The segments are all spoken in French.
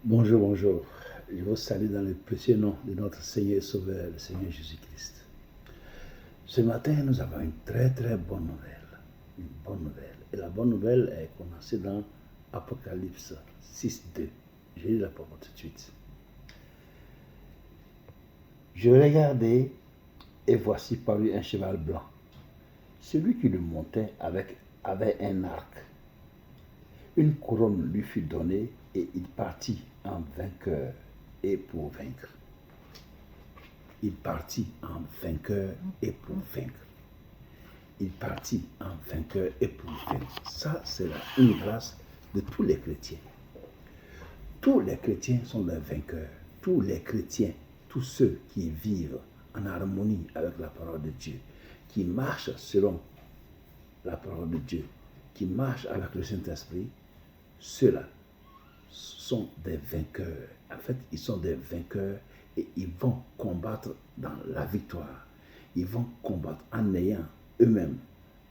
Bonjour, bonjour. Je vous salue dans le précieux nom de notre Seigneur et Sauveur, le Seigneur Jésus-Christ. Ce matin, nous avons une très très bonne nouvelle. Une bonne nouvelle. Et la bonne nouvelle est commencée dans Apocalypse 6:2. Je lis la parole tout de suite. Je regardai et voici parut un cheval blanc. Celui qui le montait avait un arc. Une couronne lui fut donnée et il partit en vainqueur et pour vaincre. Il partit en vainqueur et pour vaincre. Il partit en vainqueur et pour vaincre. Ça, c'est une grâce de tous les chrétiens. Tous les chrétiens sont des vainqueurs. Tous les chrétiens, tous ceux qui vivent en harmonie avec la parole de Dieu, qui marchent selon la parole de Dieu, qui marchent avec le Saint-Esprit, ceux-là sont des vainqueurs. En fait, ils sont des vainqueurs et ils vont combattre dans la victoire. Ils vont combattre en ayant eux-mêmes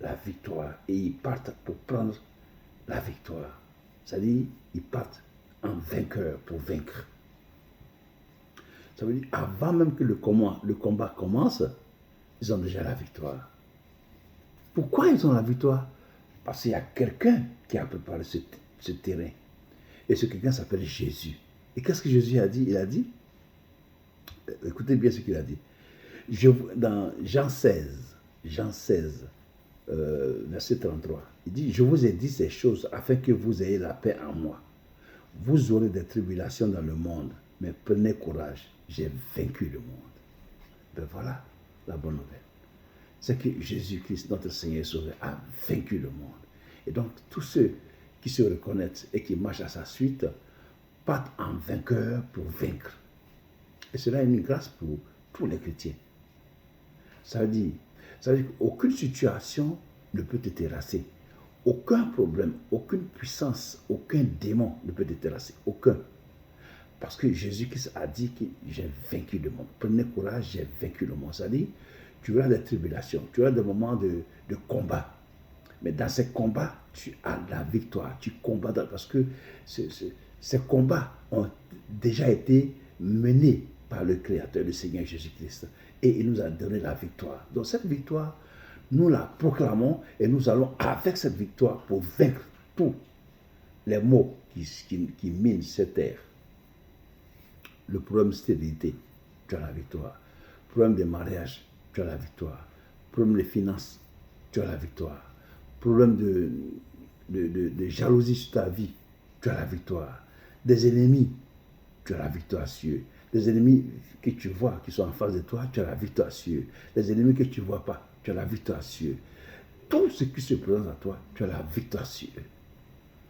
la victoire et ils partent pour prendre la victoire. C'est-à-dire, ils partent en vainqueur pour vaincre. Ça veut dire, avant même que le combat commence, ils ont déjà la victoire. Pourquoi ils ont la victoire? Parce qu'il y a quelqu'un qui a préparé ce terrain. Et ce quelqu'un s'appelle Jésus. Et qu'est-ce que Jésus a dit? Il a dit, écoutez bien ce qu'il a dit. Dans Jean 16, verset 33, il dit, je vous ai dit ces choses afin que vous ayez la paix en moi. Vous aurez des tribulations dans le monde, mais prenez courage, j'ai vaincu le monde. Ben voilà la bonne nouvelle. C'est que Jésus-Christ, notre Seigneur et Sauveur, a vaincu le monde. Et donc, tous ceux qui se reconnaissent et qui marchent à sa suite partent en vainqueur pour vaincre. Et cela est une grâce pour tous les chrétiens. Ça veut dire qu'aucune situation ne peut te terrasser. Aucun problème, aucune puissance, aucun démon ne peut te terrasser. Aucun. Parce que Jésus-Christ a dit que j'ai vaincu le monde. Prenez courage, j'ai vaincu le monde. Ça dit, tu auras des tribulations, tu auras des moments de combat. Mais dans ces combats, tu as la victoire. Tu combats parce que ces combats ont déjà été menés par le Créateur, le Seigneur Jésus-Christ. Et il nous a donné la victoire. Donc cette victoire, nous la proclamons et nous allons avec cette victoire pour vaincre tous les maux qui minent cette terre. Le problème de stérilité, tu as la victoire. Le problème de mariage, tu as la victoire. Le problème de finances, tu as la victoire. Le problème de jalousie sur ta vie, tu as la victoire. Des ennemis, tu as la victoire sur eux. Des ennemis que tu vois qui sont en face de toi, tu as la victoire sur eux. Les ennemis que tu ne vois pas, tu as la victoire sur eux. Tout ce qui se présente à toi, tu as la victoire sur eux.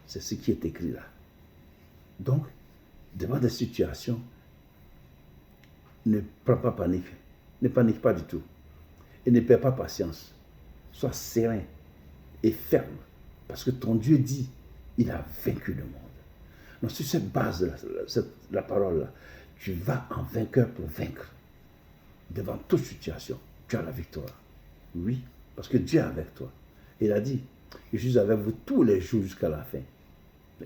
C'est ce qui est écrit là. Donc, devant des situations, ne prends pas panique. Ne panique pas du tout. Et ne perds pas patience. Sois serein et ferme. Parce que ton Dieu dit, il a vaincu le monde. Donc sur cette base, la parole là, tu vas en vainqueur pour vaincre. Devant toute situation, tu as la victoire. Oui, parce que Dieu est avec toi. Il a dit, je suis avec vous tous les jours jusqu'à la fin.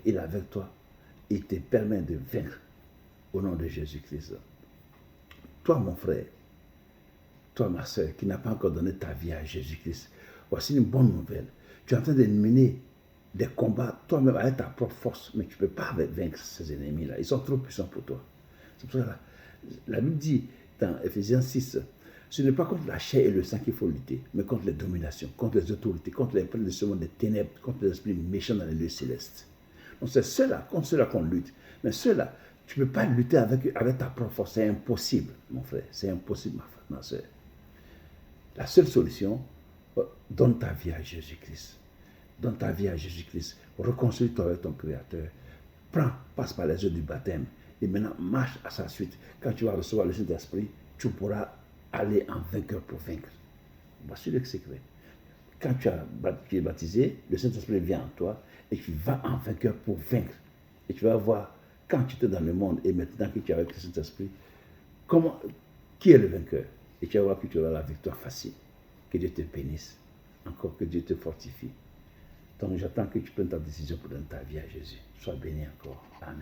Il est avec toi. Il te permet de vaincre au nom de Jésus-Christ. Toi, mon frère, toi, ma soeur, qui n'a pas encore donné ta vie à Jésus-Christ, voici une bonne nouvelle. Tu es en train de mener des combats toi-même avec ta propre force, mais tu ne peux pas vaincre ces ennemis-là. Ils sont trop puissants pour toi. C'est pour ça que la Bible dit dans Ephésiens 6, ce n'est pas contre la chair et le sang qu'il faut lutter, mais contre les dominations, contre les autorités, contre les princes de ce monde des ténèbres, contre les esprits méchants dans les lieux célestes. Donc c'est ceux-là, contre ceux-là qu'on lutte. Mais ceux-là, tu ne peux pas lutter avec ta propre force. C'est impossible, mon frère. C'est impossible, ma soeur. La seule solution, donne ta vie à Jésus-Christ. Donne ta vie à Jésus-Christ. Reconcilie-toi avec ton Créateur. Passe par les eaux du baptême. Et maintenant, marche à sa suite. Quand tu vas recevoir le Saint-Esprit, tu pourras aller en vainqueur pour vaincre. Voici le secret. Quand tu es baptisé, le Saint-Esprit vient en toi et tu vas en vainqueur pour vaincre. Et tu vas voir, quand tu es dans le monde et maintenant que tu es avec le Saint-Esprit, qui est le vainqueur? Et tu vas voir que tu auras la victoire facile. Que Dieu te bénisse. Encore que Dieu te fortifie. Donc j'attends que tu prennes ta décision pour donner ta vie à Jésus. Sois béni encore. Amen.